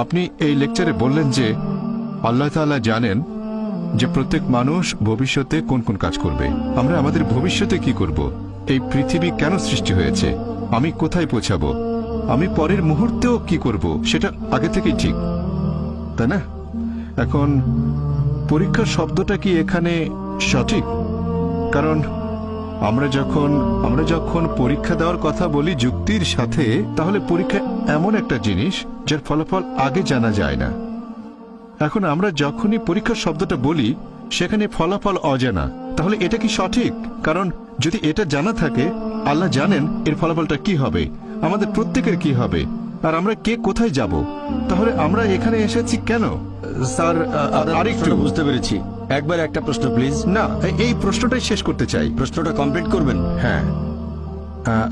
আপনি এই লেকচারে বললেন যে আল্লাহ তাআলা জানেন যে প্রত্যেক মানুষ ভবিষ্যতে কোন কোন কাজ করবে। আমরা আমাদের ভবিষ্যতে কি করব, এই পৃথিবী কেন সৃষ্টি হয়েছে, আমি কোথায় পৌঁছাবো, আমি পরের মুহূর্তেও কি করব, সেটা আগে থেকেই ঠিক, তাই না? এখন পরীক্ষা শব্দটা কি এখানে সঠিক? কারণ আমরা যখন পরীক্ষা দেওয়ার কথা বলি যুক্তির সাথে, তাহলে পরীক্ষা এমন একটা জিনিস যার ফলাফল আগে জানা যায় না। এখন আমরা যখনই পরীক্ষা শব্দটা বলি সেখানে ফলাফল অজানা, তাহলে এটা কি সঠিক? কারণ যদি এটা জানা থাকে, আল্লাহ জানেন এর ফলাফলটা কি হবে, আমাদের প্রত্যেকের কি হবে, আর আমরা কে কোথায় যাব, তাহলে আমরা এখানে এসেছি কেন? স্যার আরেকটু বুঝতে পেরেছি। একবার একটা প্রশ্ন প্লিজ। না, এই প্রশ্নটাই শেষ করতে চাই। প্রশ্নটা কমপ্লিট করবেন? হ্যাঁ।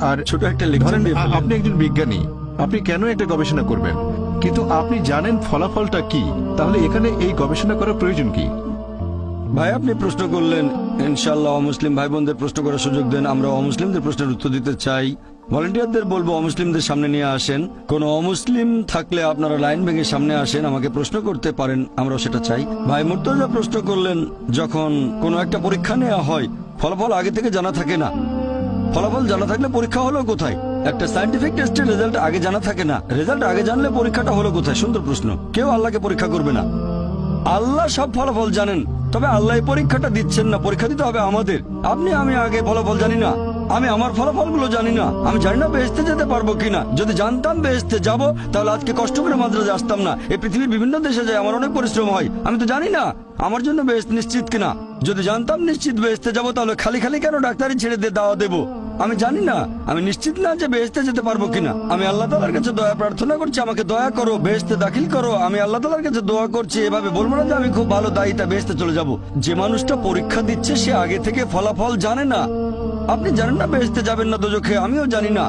আর ছোট একটা লেকচার ধরেন দিয়ে ফেললেন। আপনি একজন বিজ্ঞানী, আপনি কেন একটা গবেষণা করবেন, কিন্তু আপনি জানেন ফলাফলটা কি, তাহলে এখানে এই গবেষণা করার প্রয়োজন কি? ভাই আপনি প্রশ্ন করলেন, ইনশাআল্লাহ অমুসলিম ভাই বোনদের প্রশ্ন করার সুযোগ দেন। আমরা অমুসলিমদের প্রশ্নের উত্তর দিতে চাই। ভলান্টিয়ারদের বলবো অমুসলিমদের সামনে নিয়ে আসেন। কোন অমুসলিম থাকলে আপনারা লাইন ভেঙে সামনে আসেন, আমাকে প্রশ্ন করতে পারেন, আমরাও সেটা চাই। ভাই মুর্তজা প্রশ্ন করলেন, যখন কোনো একটা পরীক্ষা নেওয়া হয় ফলাফল আগে থেকে জানা থাকে না, ফলাফল জানা থাকলে পরীক্ষা হলো কোথায়? একটা সায়েন্টিফিক টেস্টের রেজাল্ট আগে জানা থাকে না, রেজাল্ট আগে জানলে পরীক্ষাটা হলো কোথায়? সুন্দর প্রশ্ন। কেউ আল্লাহকে পরীক্ষা করবে না, আল্লাহ সব ফলাফল জানেন, তবে আল্লাহ এই পরীক্ষাটা দিচ্ছেন না, পরীক্ষা দিতে হবে আমাদের। আমি আগে ফলাফল জানি না, আমি আমার ফলাফলগুলো জানি না, আমি জানি না বেহেশতে যেতে পারবো কিনা। যদি জানতাম বেহেশতে যাব, তাহলে আজকে কষ্ট করে মাদ্রাসায় আসতাম না। এই পৃথিবীর বিভিন্ন দেশে যায়, আমার অনেক পরিশ্রম হয়, আমি তো জানি না আমার জন্য বেহেশত নিশ্চিত কিনা। যদি জানতাম নিশ্চিত বেহেশতে যাব, তাহলে খালি খালি কেন ডাক্তারি ছেড়ে দিয়ে দাওয়া দেবো? আমি জানি না, আমি নিশ্চিত না যে বেহেশতে যেতে পারবো কিনা। আমি আল্লাহ তাআলার কাছে দয়া প্রার্থনা করছি, আমাকে দয়া করো, বেহেশতে দাখিল করো। আমি আল্লাহ তাআলার কাছে দোয়া করছি। এভাবে বলবো না যে আমি খুব ভালো দায়িতা বেহেশতে চলে যাব। যে মানুষটা পরীক্ষা দিচ্ছে সে আগে থেকে ফলাফল জানে না। আপনি জানেন না বেহেশতে যাবেন না দোজখে, আমিও জানি না,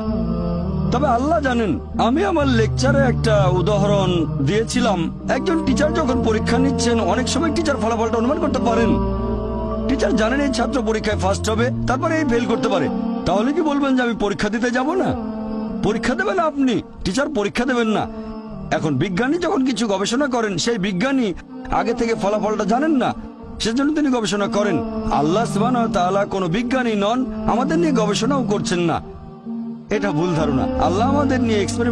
তবে আল্লাহ জানেন। আমি আমার লেকচারে একটা উদাহরণ দিয়েছিলাম। একজন টিচার যখন পরীক্ষা নিচ্ছেন, অনেক সময় টিচার ফলাফলটা অনুমান করতে পারেন। টিচার জানেন এই ছাত্র পরীক্ষায় ফার্স্ট হবে, তারপরে এই ফেল করতে পারে। তাহলে কি বলবেন যে আমি পরীক্ষা দিতে যাব না? পরীক্ষা দেবেন আপনি, টিচার পরীক্ষা দেবেন না। এখন বিজ্ঞানী যখন কিছু গবেষণা করেন, সেই বিজ্ঞানী আগে থেকে ফলাফলটা জানেন না, সেজন্য তিনি গবেষণা করেন। আল্লাহ সুবহানাহু ওয়া তাআলা কোনো বিজ্ঞানী নন, আমাদের নিয়ে গবেষণাও করছেন না। এটা ভুল ধারণা। আল্লাহ আমাদের নিয়ে এক্সপেরিমেন্ট